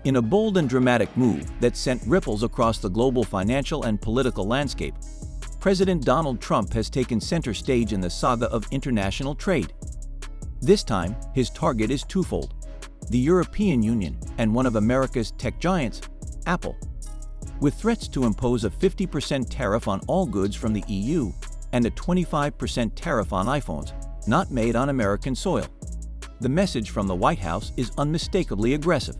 In a bold and dramatic move that sent ripples across the global financial and political landscape, President Donald Trump has taken center stage in the saga of international trade. This time, his target is twofold: the European Union and one of America's tech giants, Apple. With threats to impose a 50% tariff on all goods from the EU and a 25% tariff on iPhones not made on American soil, the message from the White House is unmistakably aggressive.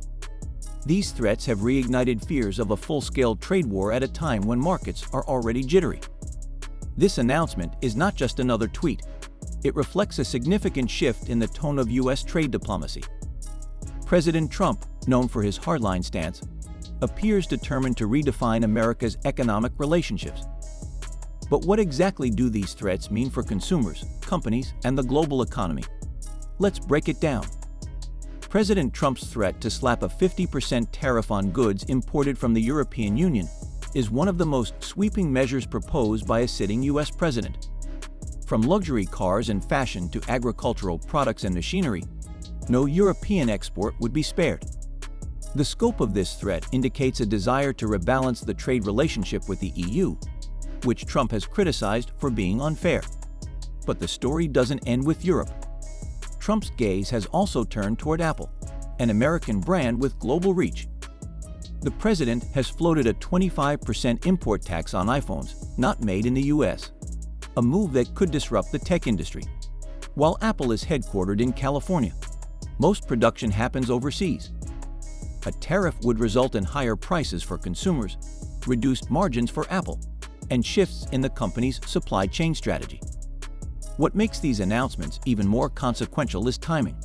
These threats have reignited fears of a full-scale trade war at a time when markets are already jittery. This announcement is not just another tweet. It reflects a significant shift in the tone of U.S. trade diplomacy. President Trump, known for his hardline stance, appears determined to redefine America's economic relationships. But what exactly do these threats mean for consumers, companies, and the global economy? Let's break it down. President Trump's threat to slap a 50% tariff on goods imported from the European Union is one of the most sweeping measures proposed by a sitting U.S. president. From luxury cars and fashion to agricultural products and machinery, no European export would be spared. The scope of this threat indicates a desire to rebalance the trade relationship with the EU, which Trump has criticized for being unfair. But the story doesn't end with Europe. Trump's gaze has also turned toward Apple, an American brand with global reach. The president has floated a 25% import tax on iPhones not made in the U.S., a move that could disrupt the tech industry. While Apple is headquartered in California, most production happens overseas. A tariff would result in higher prices for consumers, reduced margins for Apple, and shifts in the company's supply chain strategy. What makes these announcements even more consequential is timing.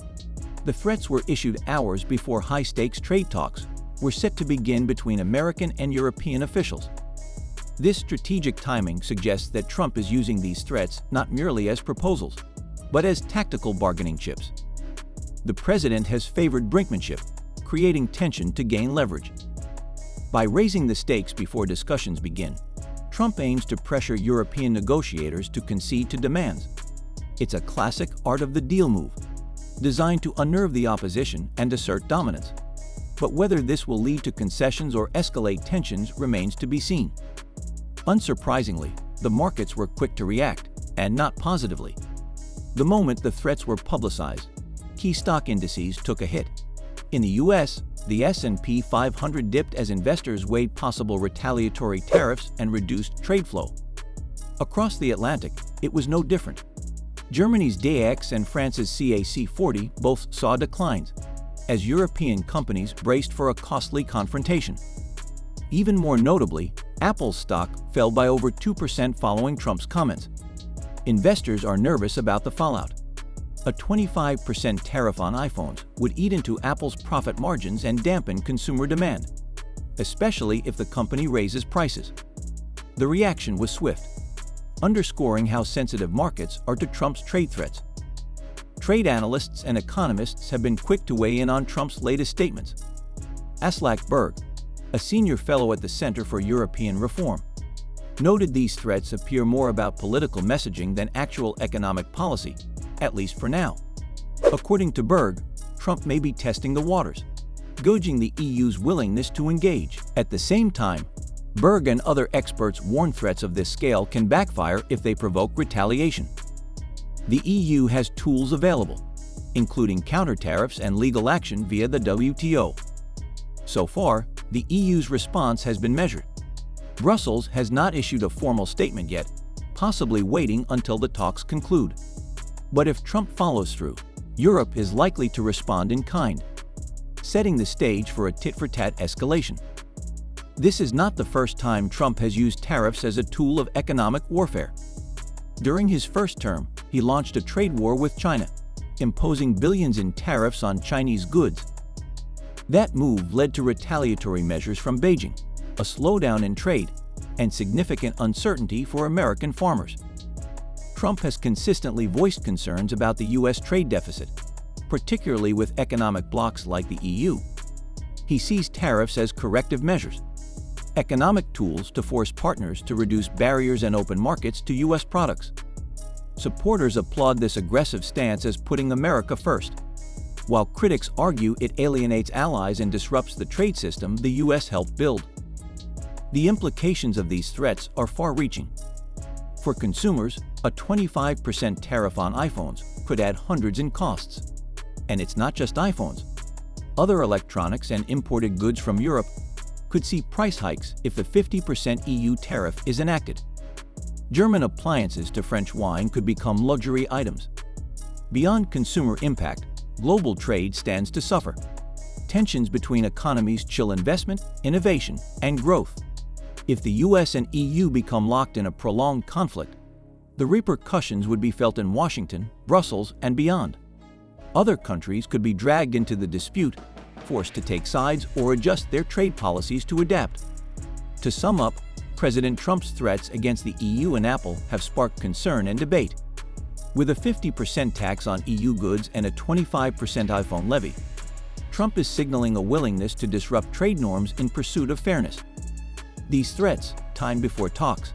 The threats were issued hours before high-stakes trade talks were set to begin between American and European officials. This strategic timing suggests that Trump is using these threats not merely as proposals, but as tactical bargaining chips. The president has favored brinkmanship, creating tension to gain leverage. By raising the stakes before discussions begin, Trump aims to pressure European negotiators to concede to demands. It's a classic art of the deal move, designed to unnerve the opposition and assert dominance. But whether this will lead to concessions or escalate tensions remains to be seen. Unsurprisingly, the markets were quick to react, and not positively. The moment the threats were publicized, key stock indices took a hit. In the U.S., the S&P 500 dipped as investors weighed possible retaliatory tariffs and reduced trade flow. Across the Atlantic, it was no different. Germany's DAX and France's CAC 40 both saw declines, as European companies braced for a costly confrontation. Even more notably, Apple's stock fell by over 2% following Trump's comments. Investors are nervous about the fallout. A 25% tariff on iPhones would eat into Apple's profit margins and dampen consumer demand, especially if the company raises prices. The reaction was swift, underscoring how sensitive markets are to Trump's trade threats. Trade analysts and economists have been quick to weigh in on Trump's latest statements. Aslak Berg, a senior fellow at the Center for European Reform, noted these threats appear more about political messaging than actual economic policy, at least for now. According to Berg, Trump may be testing the waters, gauging the EU's willingness to engage. At the same time, Berg and other experts warn threats of this scale can backfire if they provoke retaliation. The EU has tools available, including counter tariffs and legal action via the WTO. So far, the EU's response has been measured. Brussels has not issued a formal statement yet, possibly waiting until the talks conclude. But if Trump follows through, Europe is likely to respond in kind, setting the stage for a tit-for-tat escalation. This is not the first time Trump has used tariffs as a tool of economic warfare. During his first term, he launched a trade war with China, imposing billions in tariffs on Chinese goods. That move led to retaliatory measures from Beijing, a slowdown in trade, and significant uncertainty for American farmers. Trump has consistently voiced concerns about the U.S. trade deficit, particularly with economic blocs like the EU. He sees tariffs as corrective measures, economic tools to force partners to reduce barriers and open markets to U.S. products. Supporters applaud this aggressive stance as putting America first. while critics argue it alienates allies and disrupts the trade system the U.S. helped build. The implications of these threats are far-reaching. For consumers, a 25% tariff on iPhones could add hundreds in costs. And it's not just iPhones. Other electronics and imported goods from Europe could see price hikes if the 50% EU tariff is enacted. German appliances to French wine could become luxury items. Beyond consumer impact, global trade stands to suffer. Tensions between economies chill investment, innovation, and growth. If the US and EU become locked in a prolonged conflict, the repercussions would be felt in Washington, Brussels, and beyond. Other countries could be dragged into the dispute, forced to take sides or adjust their trade policies to adapt. To sum up, President Trump's threats against the EU and Apple have sparked concern and debate. With a 50% tax on EU goods and a 25% iPhone levy, Trump is signaling a willingness to disrupt trade norms in pursuit of fairness. These threats, timed before talks,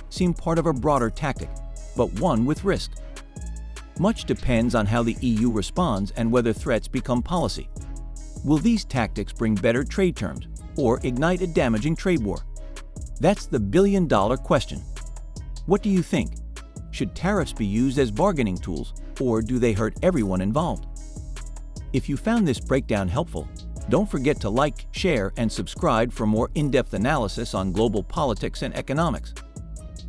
seem part of a broader tactic, but one with risk. Much depends on how the EU responds and whether threats become policy. Will these tactics bring better trade terms or ignite a damaging trade war? That's the billion-dollar question. What do you think? Should tariffs be used as bargaining tools, or do they hurt everyone involved? If you found this breakdown helpful, don't forget to like, share, and subscribe for more in-depth analysis on global politics and economics.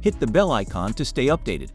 Hit the bell icon to stay updated.